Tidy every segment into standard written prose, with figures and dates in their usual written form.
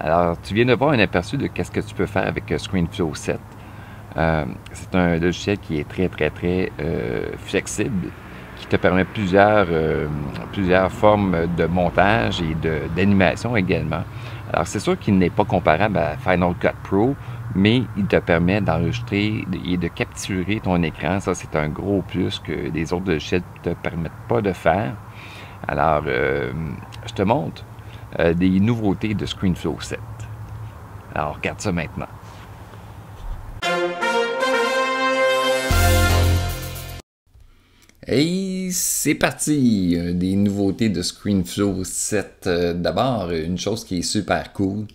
Alors, tu viens de voir un aperçu de qu'est-ce que tu peux faire avec ScreenFlow 7. C'est un logiciel qui est très flexible, qui te permet plusieurs formes de montage et d'animation également. Alors, c'est sûr qu'il n'est pas comparable à Final Cut Pro, mais il te permet d'enregistrer et de capturer ton écran. Ça, c'est un gros plus que les autres logiciels ne te permettent pas de faire. Alors, je te montre des nouveautés de ScreenFlow 7. Alors, regarde ça maintenant. Hey, c'est parti! Des nouveautés de ScreenFlow 7. D'abord, une chose qui est super cool,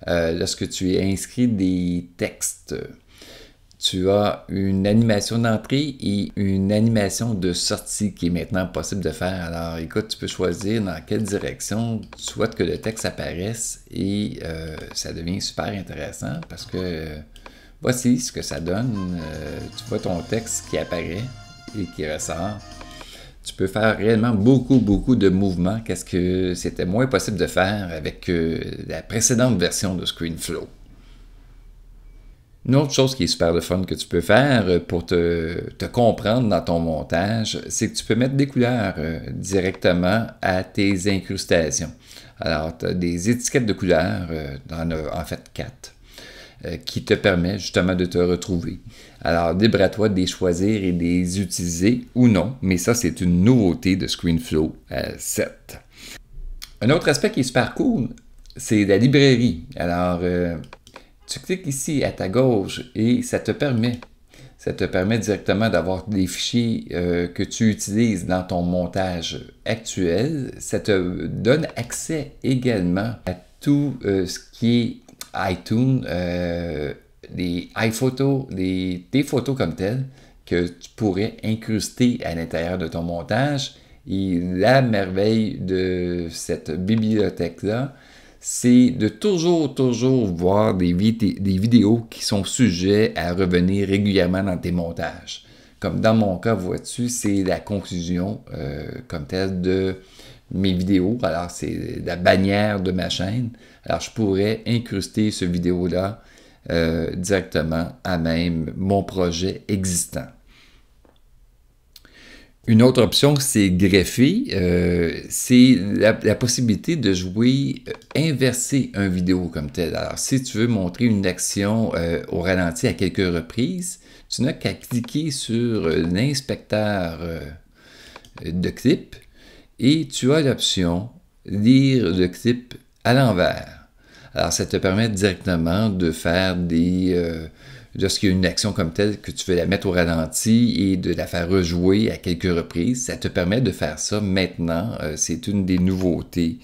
lorsque tu es inscrit des textes, tu as une animation d'entrée et une animation de sortie qui est maintenant possible de faire. Alors, écoute, tu peux choisir dans quelle direction tu souhaites que le texte apparaisse et ça devient super intéressant parce que voici ce que ça donne. Tu vois ton texte qui apparaît et qui ressort. Tu peux faire réellement beaucoup de mouvements, qu'est-ce que c'était moins possible de faire avec la précédente version de ScreenFlow. Une autre chose qui est super le fun que tu peux faire pour te comprendre dans ton montage, c'est que tu peux mettre des couleurs directement à tes incrustations. Alors, tu as des étiquettes de couleurs, en fait 4, qui te permet justement de te retrouver. Alors, libre à toi de les choisir et de les utiliser ou non, mais ça, c'est une nouveauté de ScreenFlow 7. Un autre aspect qui est super cool, c'est la librairie. Alors, tu cliques ici à ta gauche et ça te permet directement d'avoir des fichiers que tu utilises dans ton montage actuel. Ça te donne accès également à tout ce qui est iTunes, les iPhotos, tes photos comme telles que tu pourrais incruster à l'intérieur de ton montage. Et la merveille de cette bibliothèque-là, c'est de toujours voir des vidéos qui sont sujets à revenir régulièrement dans tes montages. Comme dans mon cas, vois-tu, c'est la conclusion comme telle de mes vidéos. Alors, c'est la bannière de ma chaîne. Alors, je pourrais incruster ce vidéo-là directement à même mon projet existant. Une autre option, c'est greffer. C'est la possibilité de jouer, inverser un vidéo comme tel. Alors, si tu veux montrer une action au ralenti à quelques reprises, tu n'as qu'à cliquer sur l'inspecteur de clip et tu as l'option lire le clip à l'envers. Alors, ça te permet directement de faire lorsqu'il y a une action comme telle, que tu veux la mettre au ralenti et de la faire rejouer à quelques reprises, ça te permet de faire ça maintenant. C'est une des nouveautés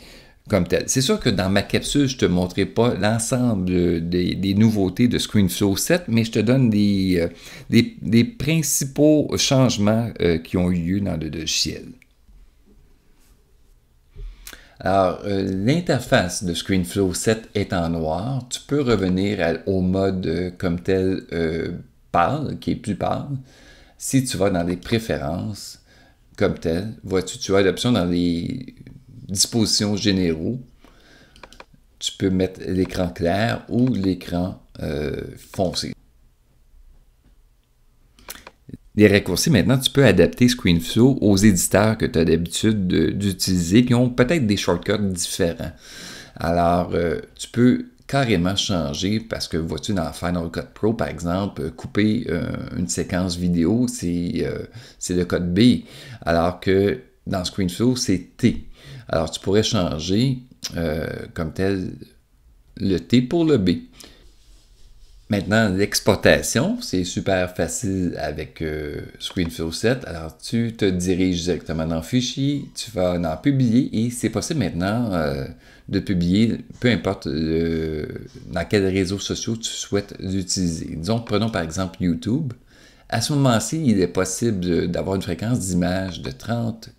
comme telle. C'est sûr que dans ma capsule, je ne te montrerai pas l'ensemble des nouveautés de ScreenFlow 7, mais je te donne des principaux changements qui ont eu lieu dans le logiciel. Alors, l'interface de ScreenFlow 7 est en noir. Tu peux revenir au mode comme tel pâle, qui est plus pâle. Si tu vas dans les préférences comme tel, vois-tu, tu as l'option dans les dispositions généraux. Tu peux mettre l'écran clair ou l'écran foncé. Les raccourcis, maintenant, tu peux adapter ScreenFlow aux éditeurs que tu as l'habitude d'utiliser qui ont peut-être des shortcuts différents. Alors, tu peux carrément changer parce que, vois-tu, dans Final Cut Pro, par exemple, couper une séquence vidéo, c'est le code B, alors que dans ScreenFlow, c'est T. Alors, tu pourrais changer comme tel le T pour le B. Maintenant, l'exportation, c'est super facile avec ScreenFlow 7. Alors, tu te diriges directement dans Fichier, tu vas en publier et c'est possible maintenant de publier, peu importe dans quels réseaux sociaux tu souhaites l'utiliser. Disons, prenons par exemple YouTube. À ce moment-ci, il est possible d'avoir une fréquence d'image de 30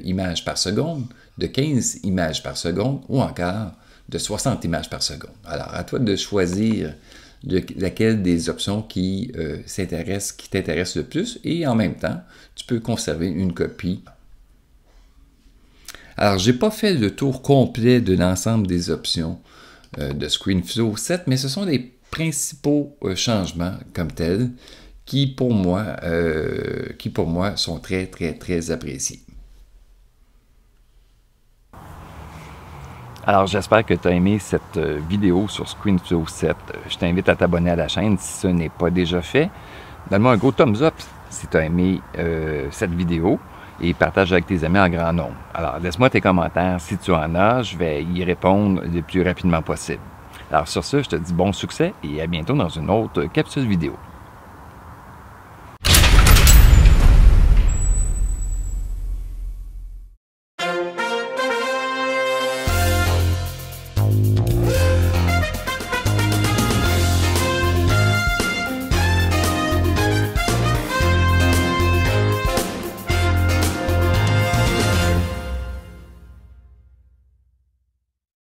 images par seconde, de 15 images par seconde ou encore de 60 images par seconde. Alors, à toi de choisir laquelle des options qui t'intéressent le plus et en même temps, tu peux conserver une copie. Alors, je n'ai pas fait le tour complet de l'ensemble des options de ScreenFlow 7, mais ce sont les principaux changements comme tels qui pour moi sont très, très, très appréciés. Alors, j'espère que tu as aimé cette vidéo sur ScreenFlow 7. Je t'invite à t'abonner à la chaîne si ce n'est pas déjà fait. Donne-moi un gros thumbs up si tu as aimé cette vidéo et partage avec tes amis en grand nombre. Alors, laisse-moi tes commentaires si tu en as. Je vais y répondre le plus rapidement possible. Alors, sur ce, je te dis bon succès et à bientôt dans une autre capsule vidéo.